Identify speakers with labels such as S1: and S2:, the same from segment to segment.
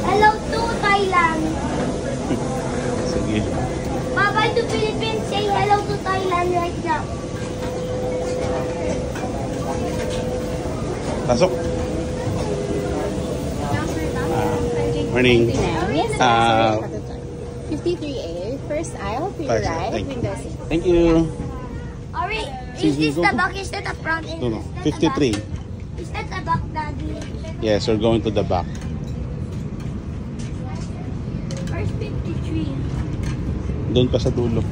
S1: Hello to Thailand.
S2: Sige.
S1: Bye-bye to Philippines. Say hello to Thailand right now.
S2: Pasok. Morning.
S3: 53A, first aisle to your right, window seat.
S2: Thank you.
S1: Alright, is this the back? Is that the front?
S2: No, no. 53.
S1: Is that the back, Daddy?
S2: Yes, we're going to the back.
S1: Where's 53?
S2: Doon pa sa dulo.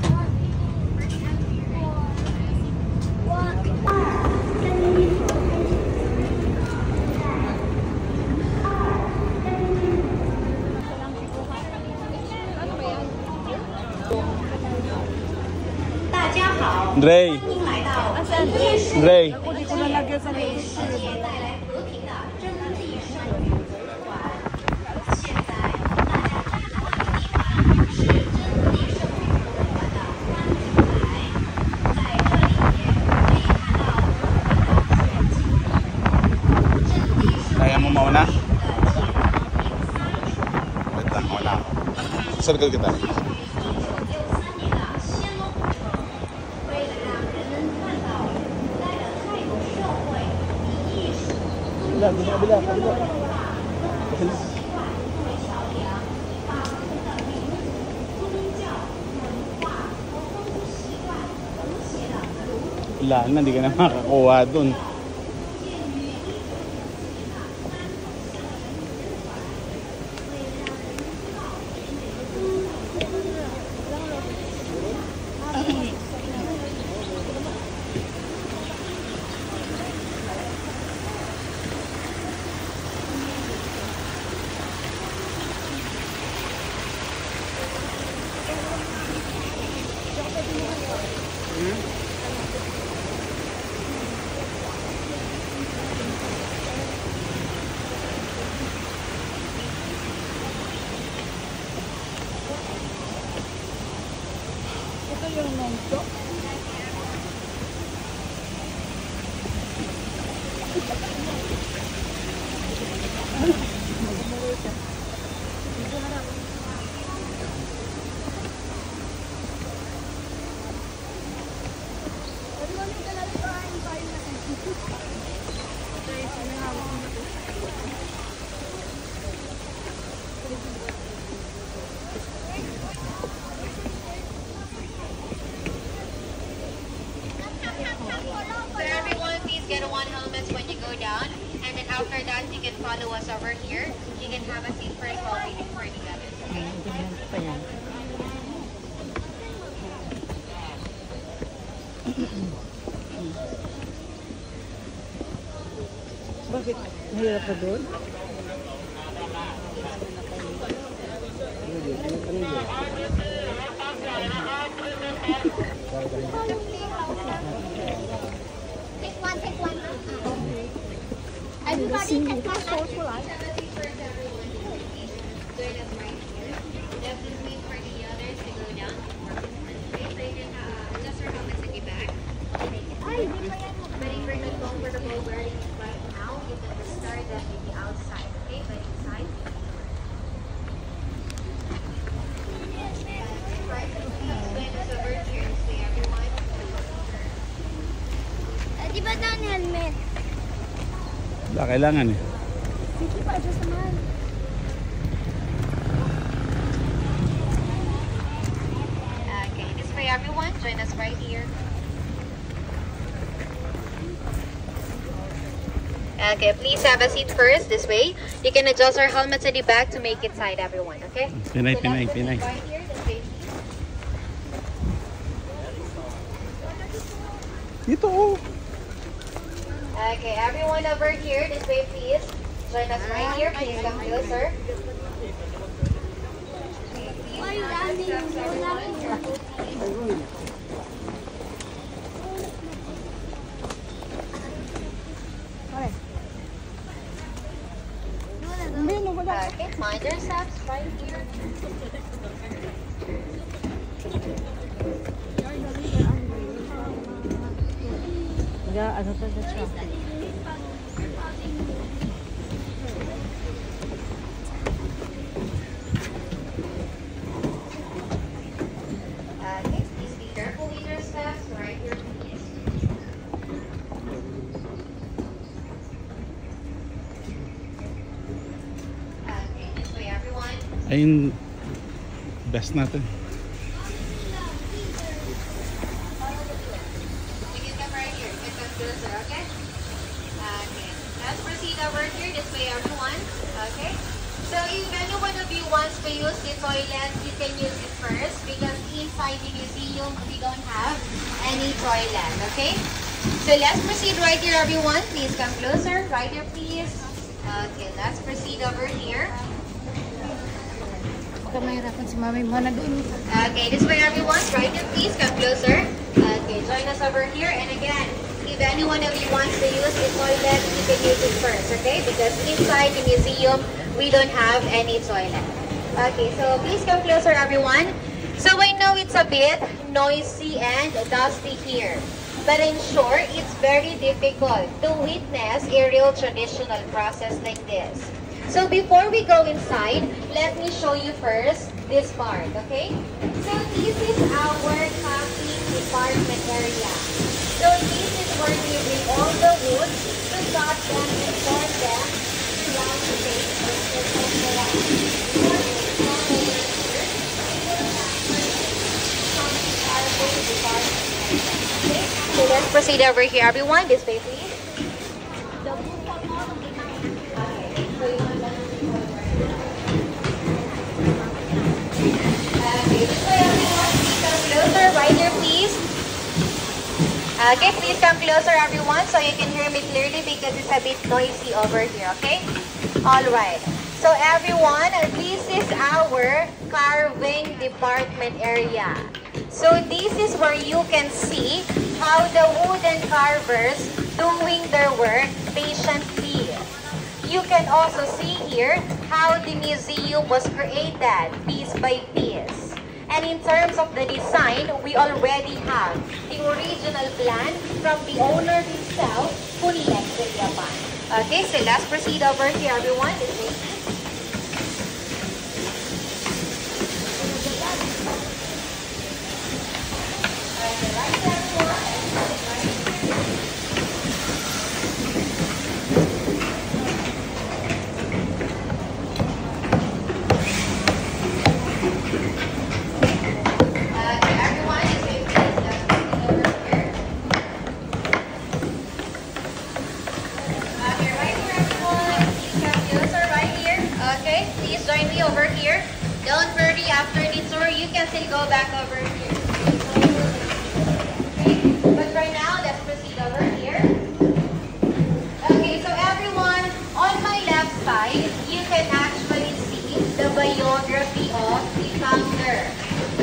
S2: Dre! Dre! Kaya mo mauna? Wait lang, mauna ako. Circle kita. Wala na, hindi ka na makakuha dun.
S4: After that, you can follow us over here. You can have a seat first while waiting for the others.
S3: Bakit? Mahirap pa doon?
S1: Take one. Everybody take one show for us.
S4: Ready for the comfortable wearing right now. You can start that maybe outside, okay? But inside.
S1: Di ba doon helmet?
S2: Wala, kailangan eh.
S1: Sige pa, just naman.
S4: Okay, this is for everyone. Join us right here. Okay, please have a seat first, this way. You can adjust our helmets at the back to make it tight, everyone, okay?
S2: Pinay.
S4: Right here, this way.
S2: Dito oh.
S4: Okay, everyone over here, this way, please. Join us right here. Please come closer.
S1: Why are you laughing?
S4: Okay, mind yourselves right here.
S3: Ano to sa traffic?
S2: Ayun, best natin.
S4: You can come right here. You can come closer, okay? Okay. Let's proceed over here. This way, everyone. Okay? So if any one of you wants to use the toilet, you can use it first because inside the museum, we don't have any toilet, okay? So let's proceed right here, everyone. Please come closer. Right here, please. Okay, let's proceed over here. Okay, this way, everyone. Right here, please. Come closer. Okay, join us over here. And again, if any one of you wants to use the toilet, you can use it first, okay? Because inside the museum, we don't have any toilet. Okay, so please come closer, everyone. So I know it's a bit noisy and dusty here. But I'm sure it's very difficult to witness a real traditional process like this. So before we go inside, let me show you first this part, okay? So this is our cutting department area. So this is where we bring all the wood to cut them and pour them around the base of the So let's proceed over here, everyone. This way, please. Closer, right here, please. Okay, please come closer, everyone, so you can hear me clearly because it's a bit noisy over here, okay? All right. So, everyone, this is our carving department area. So, this is where you can see how the wooden carvers doing their work patiently. You can also see here how the museum was created piece by piece. And in terms of the design, we already have the original plan from the owner himself who left in Japan. Okay, so let's proceed over here, everyone. This way. Okay, right here, everyone. Join me over here. Don't worry, after the tour, you can still go back over here. Okay, but right now, let's proceed over here. Okay, so everyone, on my left side, you can actually see the biography of the founder.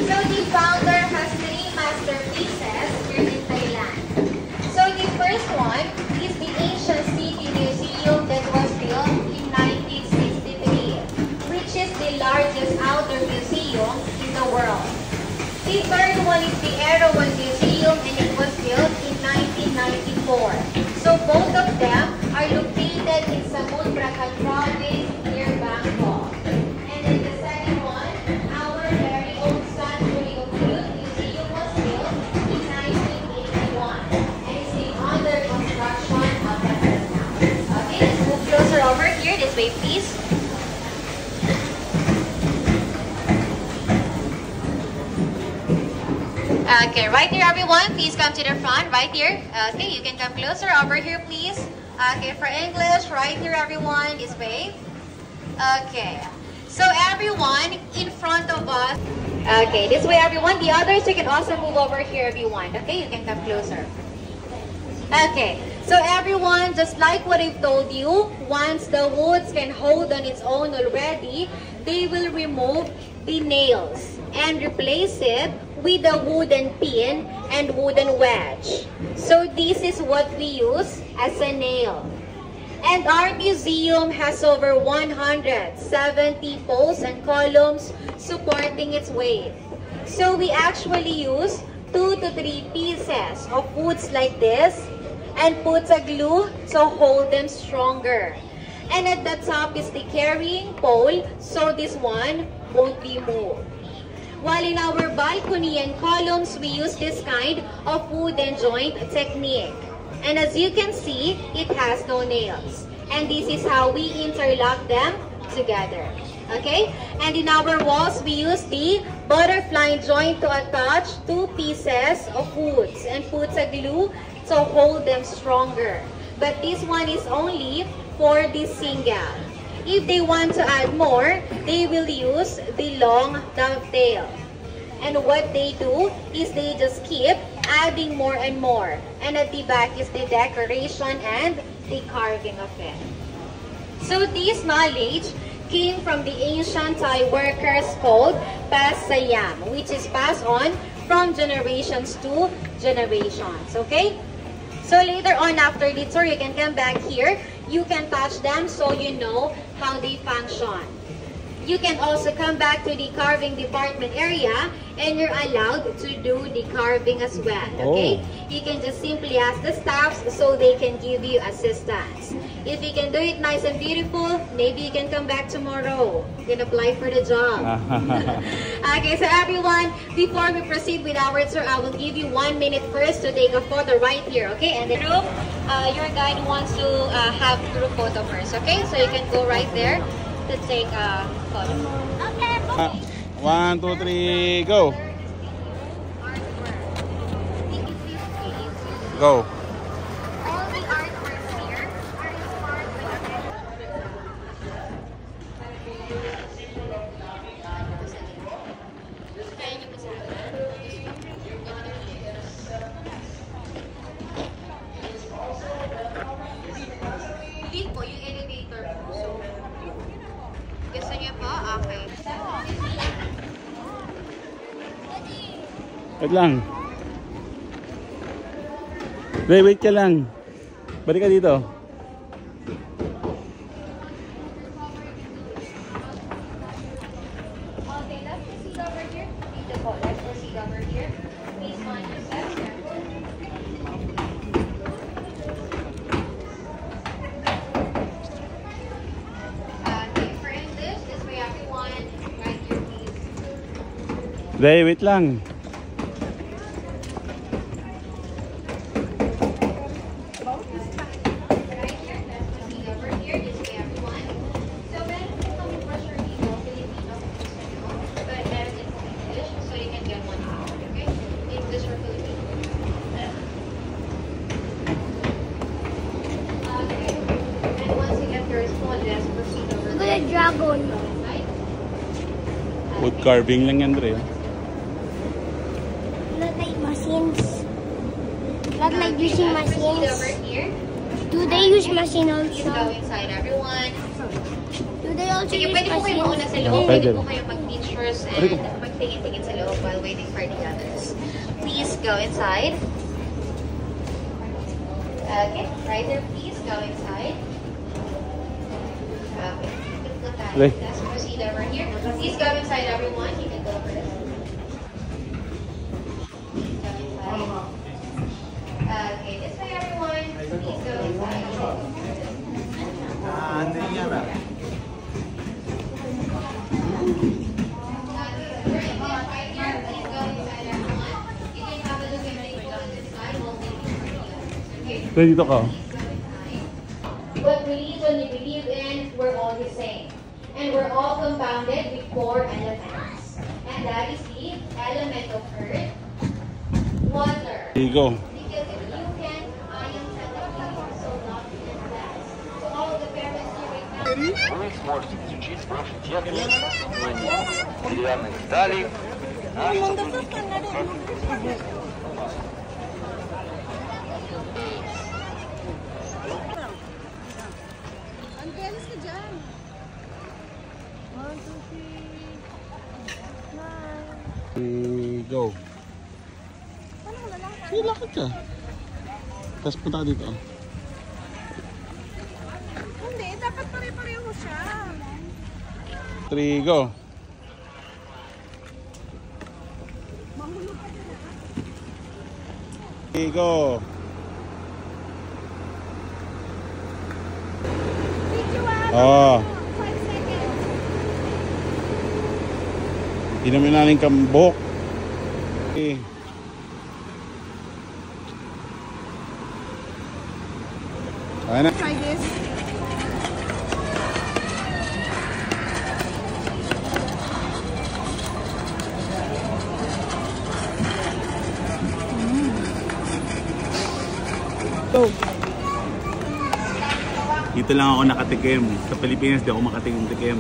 S4: So the founder has 3 masterpieces here in Thailand. So the first one is the Ancient City Museum that was built in 1963. Which is the largest outdoor museum in the world. The third one is the Erawan Museum and it was built in 1994. So both of them are located in Samut Prakan province near Bangkok. And then the second one, our very own San Julio Cruz Museum was built in 1981 and is still under construction up until now. Okay, let's move closer over here. This way, please. Okay, right here, everyone. Please come to the front, right here. Okay, you can come closer over here, please. Okay, for English, right here, everyone, this way. Okay, so everyone in front of us. Okay, this way, everyone. The others, you can also move over here if you want. Okay, you can come closer. Okay, so everyone, just like what I've told you, once the woods can hold on its own already, they will remove the nails and replace it with a wooden pin and wooden wedge. So this is what we use as a nail. And our museum has over 170 poles and columns supporting its weight. So we actually use 2 to 3 pieces of woods like this and put a glue to hold them stronger. And at the top is the carrying pole, so this one won't be moved. While in our balcony and columns, we use this kind of wooden joint technique. And as you can see, it has no nails. And this is how we interlock them together. Okay? And in our walls, we use the butterfly joint to attach 2 pieces of woods and put a glue to hold them stronger. But this one is only for the single. If they want to add more, they will use the long dovetail. And what they do is they just keep adding more and more. And at the back is the decoration and the carving of it. So this knowledge came from the ancient Thai workers called pasayam, which is passed on from generations to generations. Okay? So later on after the tour, you can come back here. You can touch them so you know how they function. You can also come back to the carving department area and you're allowed to do the carving as well. Okay? You can just simply ask the staffs so they can give you assistance. If you can do it nice and beautiful, maybe you can come back tomorrow. You can apply for the job. Okay, so everyone, before we proceed with our tour, I will give you 1 minute first to take a photo right here. Okay? And the group, your guide wants to have group photo first. Okay? So you can go right there to take a photo.
S1: Okay.
S2: 1, 2, 3, go. Go.
S4: All the artworks here are inspired by Hindi po, yung elevator po. So, gusto niyo po? Okay.
S2: Wait lang. Wait ka lang. Balik ka dito.
S4: Okay, let's proceed over here. Dito po, let's proceed over here. Please mind your steps, careful. Okay, for English, this way everyone, right here please.
S2: Wait lang.
S4: Right here, let's proceed over here. This way everyone. So when you come in for sure, Filipino, but better than English, so you can get one out, okay? English or Filipino. Okay. And once you get your small, let's proceed over
S1: Look
S4: there.
S1: at the dragon.
S4: Right?
S2: Wood carving lang yan, Dre.
S1: Not like machines. Not like using
S4: Let's proceed over
S1: machines.
S4: here.
S1: Do they use machine
S4: Please go
S1: also?
S4: inside, everyone.
S1: Do they also
S4: Sige,
S1: use
S4: pwede po kayo mauna
S1: machines?
S4: sa loob.
S2: Pwede.
S4: Pwede po kayo mag-pictures and magtingin-tingin sa loob while waiting for the others. Please go inside. Okay, right there, please go inside. Okay,
S2: Right.
S4: let's proceed over here. Please go inside, everyone. You can go first. Go inside. Okay, this way, everyone. Please go inside.
S2: Dre, dito ka.
S4: What religion you believe in, we're all the same. And we're all compounded with 4 elements. And that is the element of earth, water.
S2: Here you go.
S4: Because if you can, I am technically so not in that. So all of the parents here right now.
S5: Вы сможете изучить профиль техники, деревянных деталей. Наши сотрудники
S2: Go. Sige, lakad ka. Tapos punta ka dito.
S3: Hindi, dapat pare-pareho siya.
S2: 3, go. Okay, go. Oh.
S3: 5 seconds.
S2: Inumin namin kambok. Okay. Ayan na.
S3: Try this.
S2: Dito lang ako nakatikim. Sa Pilipinas di ako makatikim-tikim.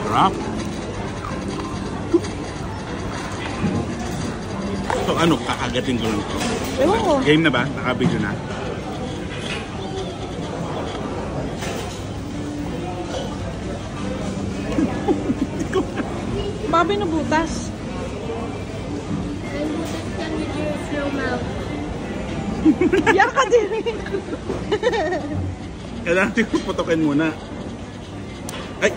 S2: Sarap. So ano, kakagatin ko lang ito. Game na ba? Naka-video na?
S3: Babi na butas. Yak ka din.
S2: Kailangan natin puputokin muna. Ay!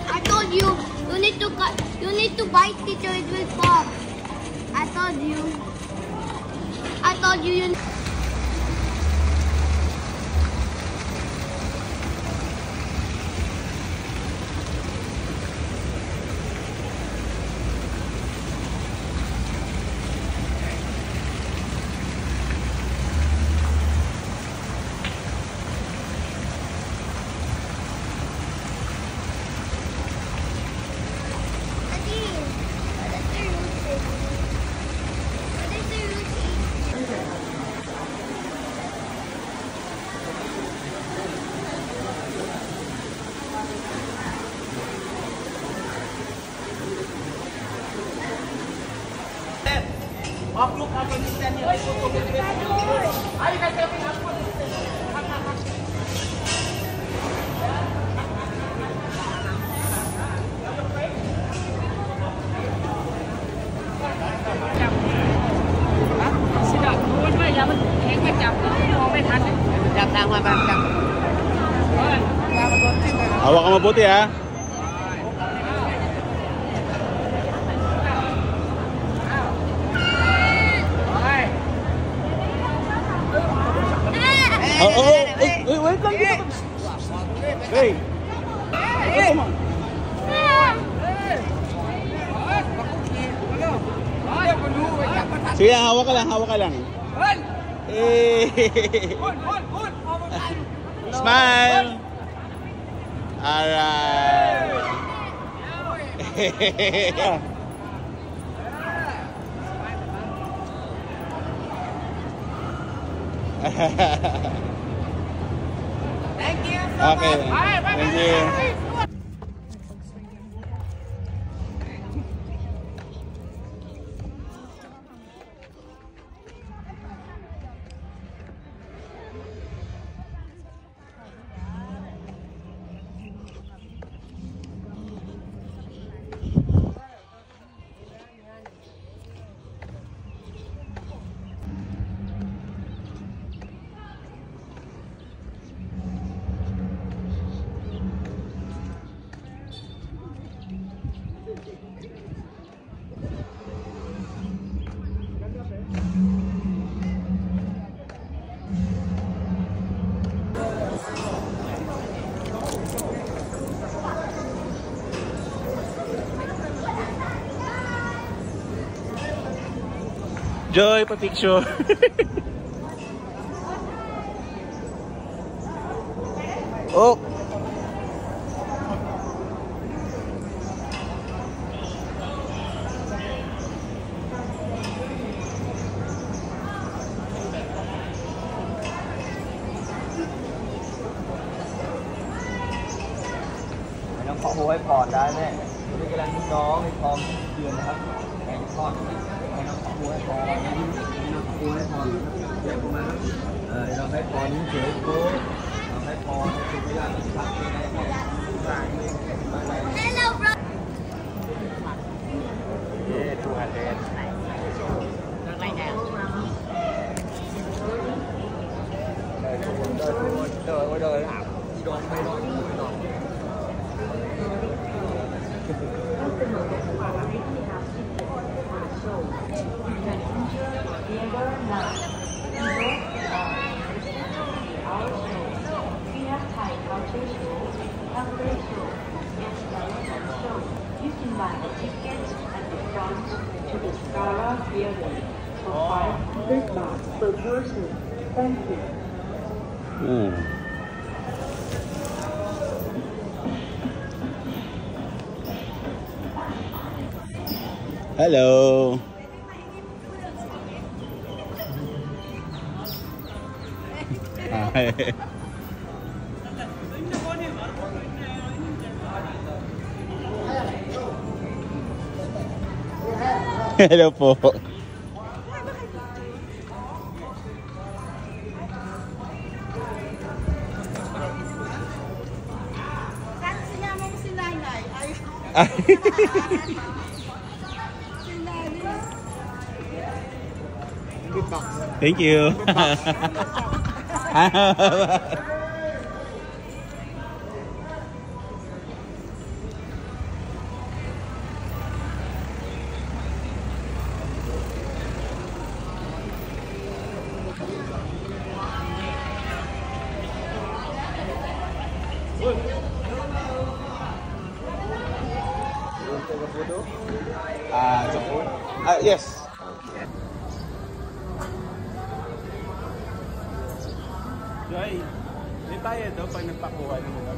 S1: I told you, you need to bite it or it will pop. I told you you.
S2: Hawak ka mabuti ha. Wait lang dito. Hey. Sige, hawak ka lang. Smile. Alright.
S3: Thank you.
S2: Okay. Thank you. Joy, pa-picture. Oh.
S6: Đang có hối còn đấy này. Đây cái là nước đó cái con tiền nữa. Cái con nó có hối còn, nó có hối còn để mà nó phải còn những chế cố, nó phải còn thì bây giờ mình phát cái này.
S1: Hello, bro.
S6: Yeah, 200.
S3: Được này nè.
S6: Đời nào đòn bay đòn.
S7: You can buy the tickets at the front to the Scala Theatre for 500 baht per person. Thank you.
S2: Hello. Hi. Hello po.
S3: Sinama mo si Nanay.
S2: Thank you. Yes. Joy, may bayad daw pag nagpakuha ng mga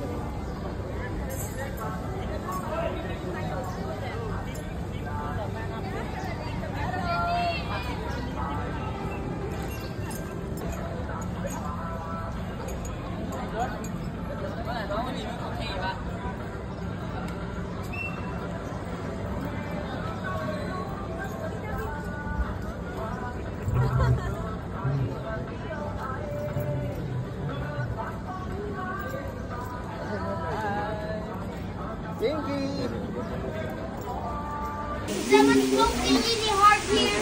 S6: Thank you.
S1: Someone's smoking really hard here.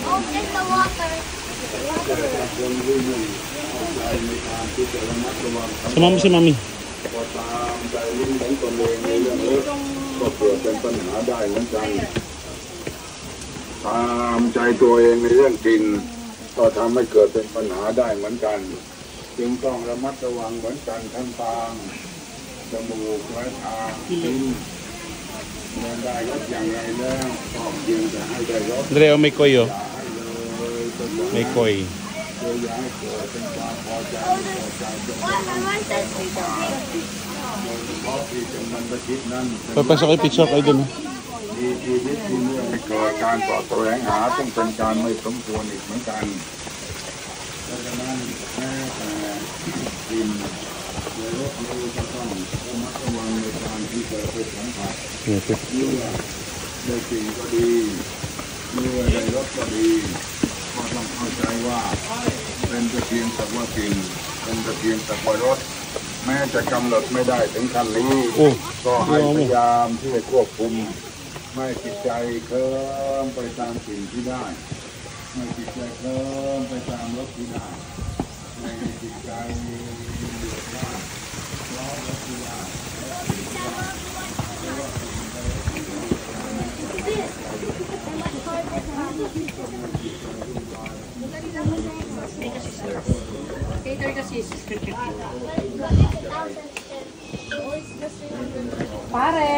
S1: Oh, just the water.
S2: Sama mo si Mami.
S8: ตามใจลิ้นของตนเองในเรื่องนี้ก็เกิดเป็นปัญหาได้เหมือนกันตามใจตัวเองในเรื่องกินก็ทำให้เกิดเป็นปัญหาได้เหมือนกันจึงต้องระมัดระวังเหมือนกันทั้งทางจมูกและทางลิ้นเมื่อได้รสอย่างไรแล้วก็เพียงแต่ให้ได้รส
S2: Andrea, may koyo.
S8: ให้เลย
S2: May koy.
S8: โดยอย่าให้เกิดเป็นความพอใจไม่พอใจจน
S1: What? I want that to
S8: เพราะที่เป็นมันประชิดนั้น
S2: Papasok kayo, picture kayo dun.
S8: มีชีวิตที่เมื่อไม่เกิดการต่อแสวงหาต้องเป็นการไม่สมควรอีกเหมือนกันเพราะฉะนั้นแม้แต่กินในรถมือก็ต้องระมัดระวังในการที่จะไปสัมผัสเมื่อได้กลิ่นก็ดีเมื่อได้รสก็ดีก็ต้องเข้าใจว่าเป็นแต่เพียงแต่ว่ากลิ่นเป็นแต่เพียงแต่ว่ารสแม้จะกำหนดไม่ได้ถึงขั้นนี้ ก็ให้พยายามที่จะควบคุมไม่จิตใจเคลิ้มไปตามสิ่งที่ได้ไม่จิตใจเคลิ้มไปตามรสที่ได้ไม่จิตใจเดือดร้อนร้อนรสที่ได้
S3: Pare.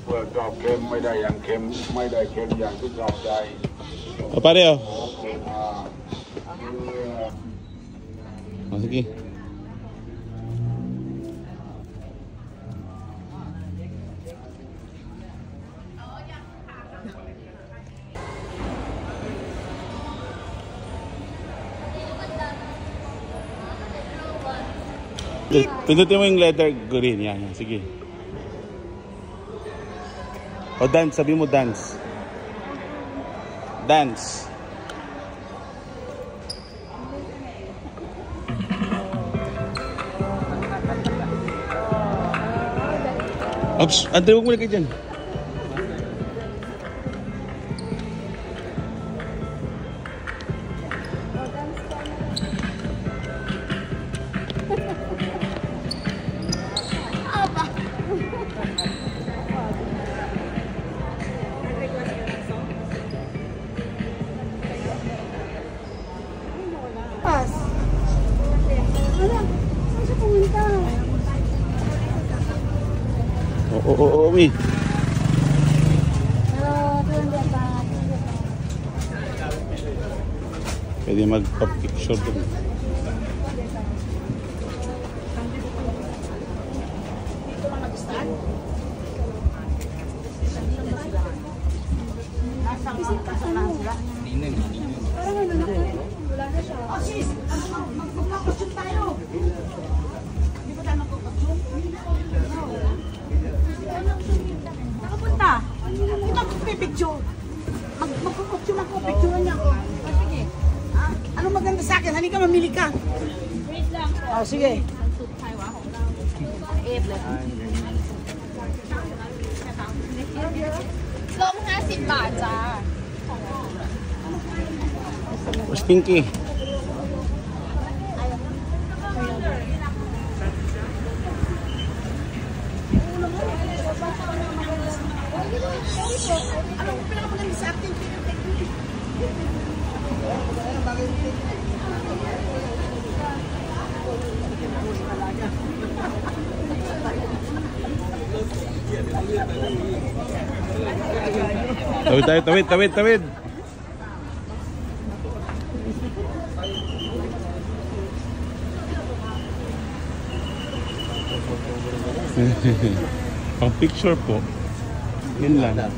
S8: เพื่อชอบเค็มไม่ได้อย่างเค็มไม่ได้เค็มอย่างที่ชอบใจ
S2: O, pare, oh.
S8: อ่า
S2: O, sige. Pindutin mo yung letter green. Yan, yan. Sige. O, dance. Sabi mo dance. Dance. Ops, Andre, huwag mo lagay dyan.
S3: Pas. Wala. Saan siya pumunta?
S2: Oo, Mi. Pwede magpa-picture dun.
S3: Dito lang nag-start? Parang ano na ko. Wala na siya.
S9: Oh, sis! Magpapakasyon tayo! Hindi ba tayo magpapakasyon? Nakapunta! Hindi magpapipicture! Magpapakasyon ako, picturean niya ako. Oh, sige. Anong maganda sa akin? Halika, mamili ka.
S3: Wait lang.
S9: Oh, sige.
S3: ลง50 บาทจ้า
S2: Stinky.
S9: Anong pinakamaganda sa akin?
S2: Tawid. Pang picture po. Yun lang.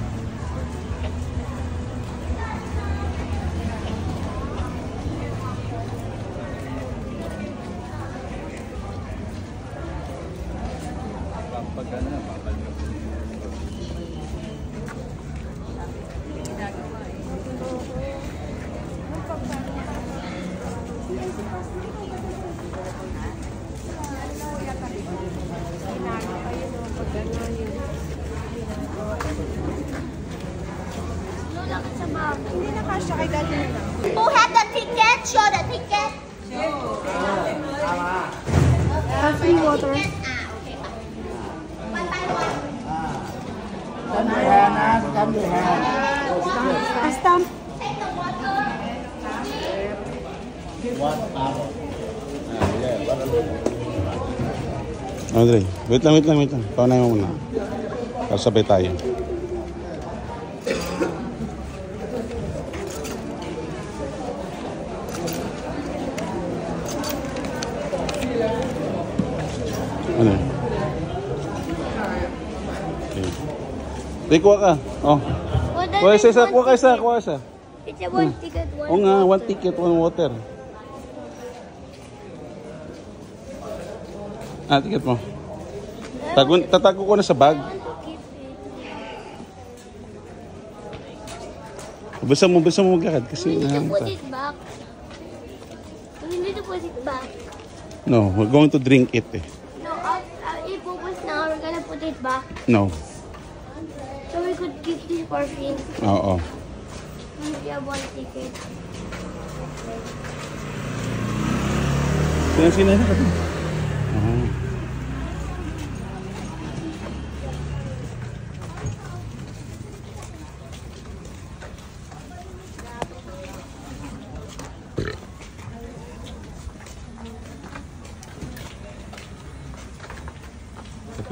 S1: Who had the ticket? Show the ticket.
S3: Free water.
S1: Okay. One by one.
S3: Stamp.
S1: Take the water.
S2: Andre, wait lang. Paunahin mo muna. Para sabay tayo. Ano? Okay. Take, kuha ka. Oh. Kuha isa.
S1: It's a one ticket, one.
S2: Oo nga, one ticket, one water. Ticket mo. Tatago ko na sa bag.
S1: I want to keep it.
S2: Basta mo maglakad kasi
S1: We need to
S2: nahanap
S1: put
S2: ka.
S1: it back. We need to put it back.
S2: No, we're going to drink it eh.
S1: No, if it was now, we're gonna put it back.
S2: No.
S1: So we could keep this for free.
S2: Oo.
S1: We have one ticket.
S2: Sino ka to?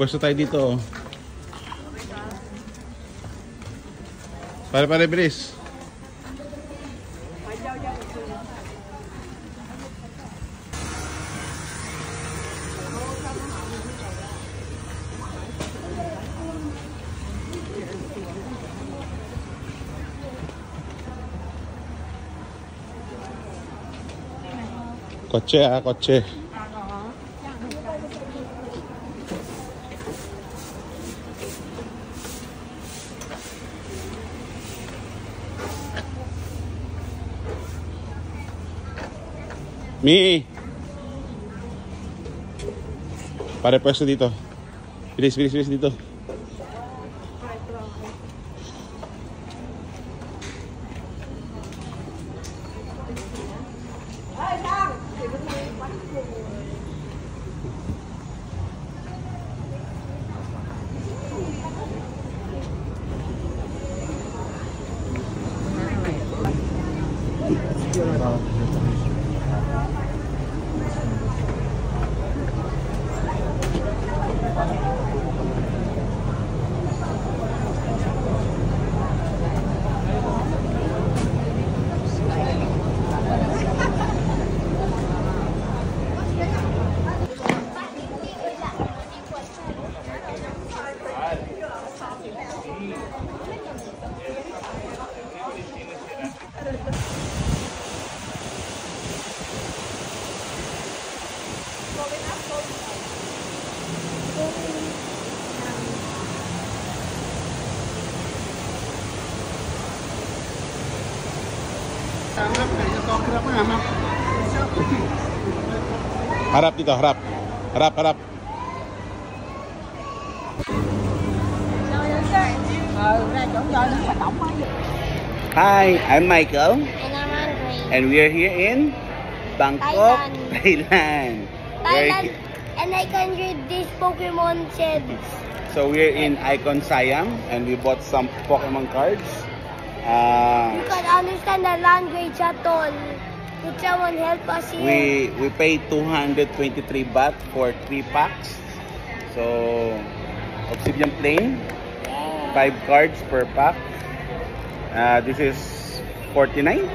S2: Pwesto tayo dito. Pare, bilis. Kotse. Mi. Pare, pwesto dito. Bilis dito. Harap dito, harap. Harap, harap. Hi, I'm Michael.
S1: And I'm Andre.
S2: And we are here in Bangkok, Thailand.
S1: Thailand. And I can read this Pokemon sheds.
S2: So we're in Icon Siam and we bought some Pokemon cards.
S1: You can understand the language at all. Could someone help us here?
S2: We paid 223 baht for 3 packs. So Obsidian Plain, 5 cards per pack. This is 49.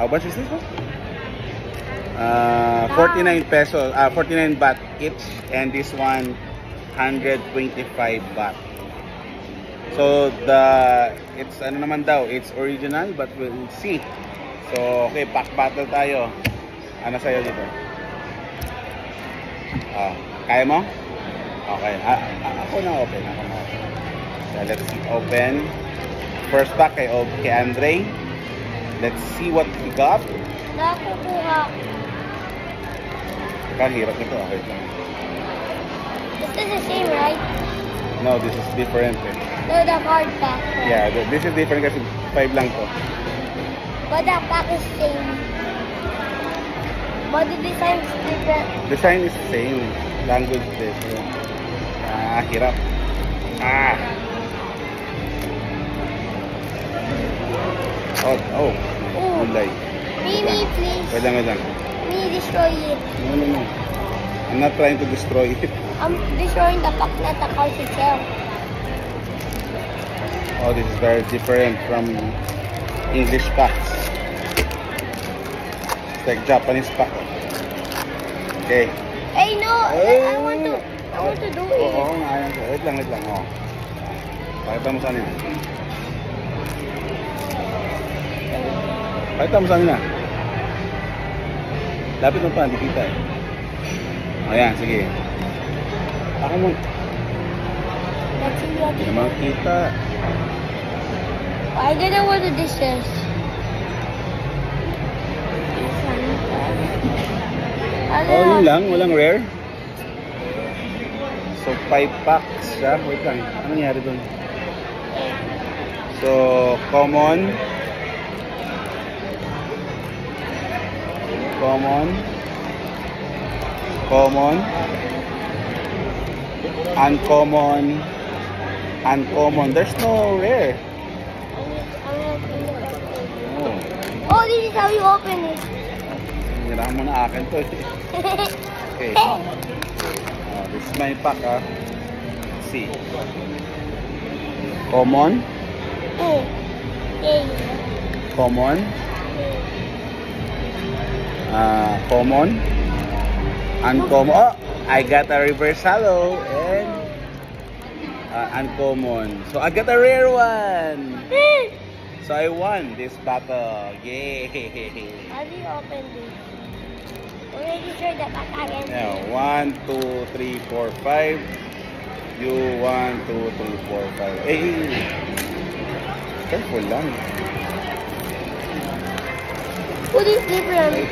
S2: How much is this one? 49 pesos, 49 baht each, and this one 125 baht. So it's ano naman daw, it's original, but we'll see. So okay, pack battle tayo. Ano sa'yo dito? Kaya mo? Okay, ako na open. So let's see, open. First pack kay Andre. Let's see what we got.
S1: Nakukuha.
S2: Kahirap nito. Okay.
S1: This is the same, right?
S2: No, this is different.
S1: No, the card pack.
S2: Yeah, this is different kasi 5 lang to.
S1: But the pack is same. But the design is different.
S2: Design is the same. Language is different. Hirap. Oh. Ulay.
S1: Mimi, please.
S2: Wait lang.
S1: Me destroy it.
S2: No. I'm not trying to destroy it.
S1: I'm destroying the pack, not the card itself.
S2: Oh, this is very different from English packs. It's like Japanese pack. Okay.
S1: Hey, no! I want to do it.
S2: Oo, ayan ko. Wait lang. Oh. Pakita mo saan yan. Pakita mo saan yan. Lapit mo pa, hindi kita eh. Ayan, sige. Ako mo. Hindi naman kita.
S1: I don't know what this is.
S2: Oh, yun lang. Walang rare. So, 5 packs siya. Wait lang. Ano nangyari dun? So, common. Uncommon. There's no rare.
S1: Oh, this is how you open it.
S2: Hirahan mo na akin to eh. Okay. This is my pack Let's see. Common. Common. Uncommon. Oh, I got a reverse holo and uncommon. So I got a rare one. So I won this battle. Yay!
S1: How do you open this? Already sure the pack again.
S2: Yeah, 1, 2, 3, 4, 5. You 1, 2, 3, 4, 5. Hey! Careful lang.
S1: What is different?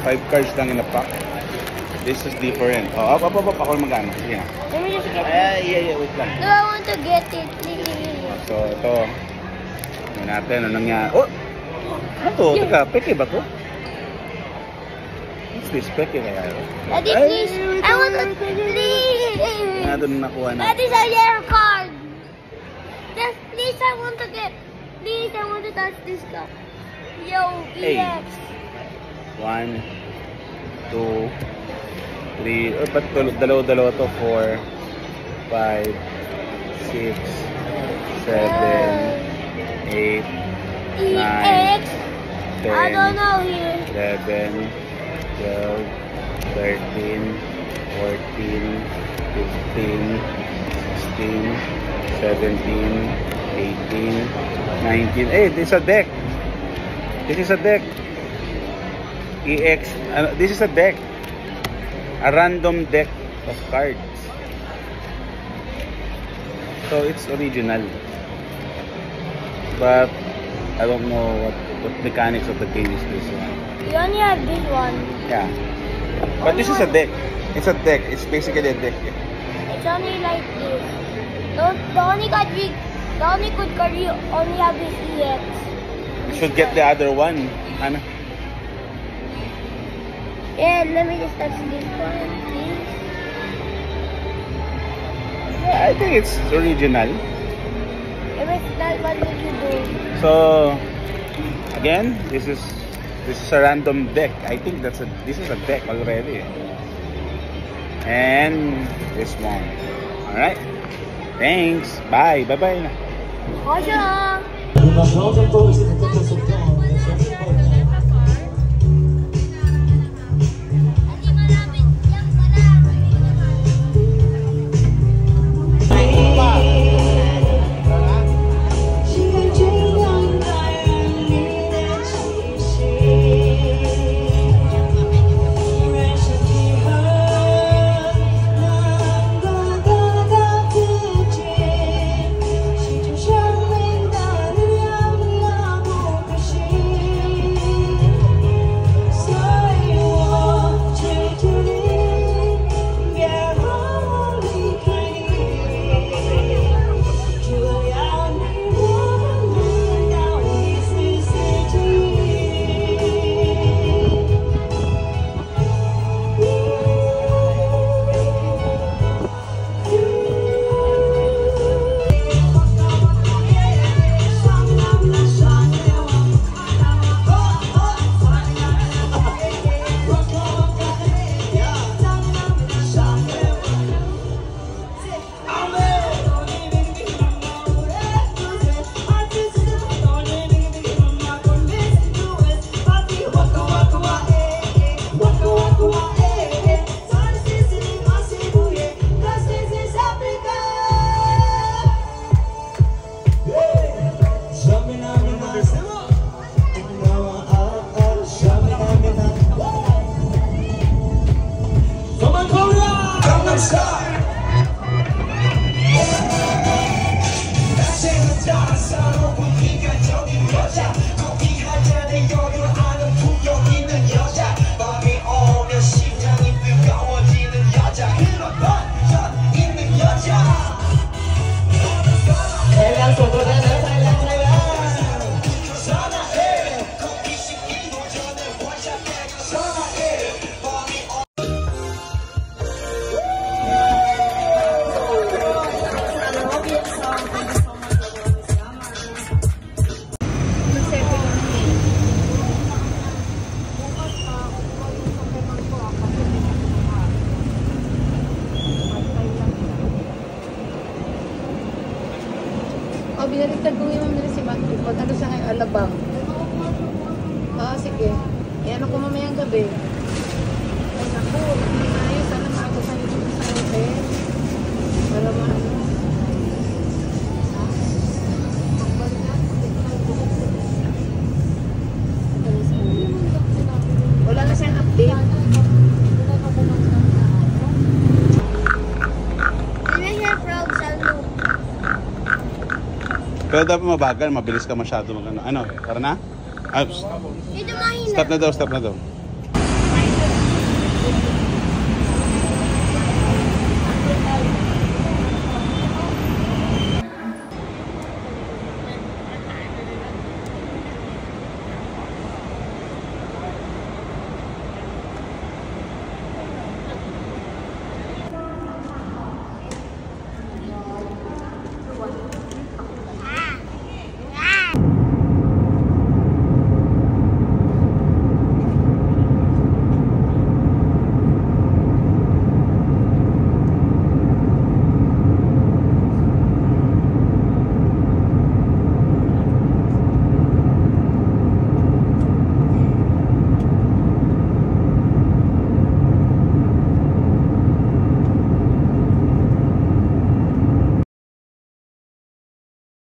S2: 5 cards lang in a pack. This is different. Oh, up. Ako magana. Sige na.
S1: Let me just get it.
S2: Yeah, wait lang.
S1: No, I want to get it. Please.
S2: So, ito. Tignan natin ano nangyari. Oh! Ano to? Teka, peke ba to? What's this? Peke kaya?
S1: Daddy, please. I want to... Please.
S2: Ano doon nakuha na?
S1: That is a rare card. Just please, I want to get... Please, I want to touch this card. Yo, EX.
S2: 1, 2, 3, ba't dalawa to? 4, 5, 6, 7, 8, 9,
S1: EX.
S2: 10,
S1: I don't know here.
S2: 11, 12, 13, 14, 15, 16, 17, 18, 19. Hey, this is a deck. This is a deck. EX. This is a deck. A random deck of cards. So it's original. But I don't know what the mechanics of the game is this one.
S1: We only have this one.
S2: Yeah. But this is a deck. It's a deck. It's basically a deck.
S1: It's only like this. The only good card you only have is EX.
S2: You should get the other one. Ano?
S1: Yeah, let me just touch this one, please.
S2: Yeah, I think it's original.
S1: If it's not, what would you do?
S2: So again, this is a random deck. I think this is a deck already. And this one. Alright. Thanks. Bye. Bye-bye na.
S1: Bonjour.
S3: Binaliktad ko yung mamili si Matthew. Pag ano siya ngayon, alabang. Sige. Yan ako mamayang gabi. Ay, naku. Ay, sana maaga sa nito sa hotel. Para maano. Wala na siyang update.
S2: Pero dapat mabagal, mabilis ka masyado mag ano. Ano? Tara na?
S1: Dito mahina.
S2: Stop na daw, stop na daw.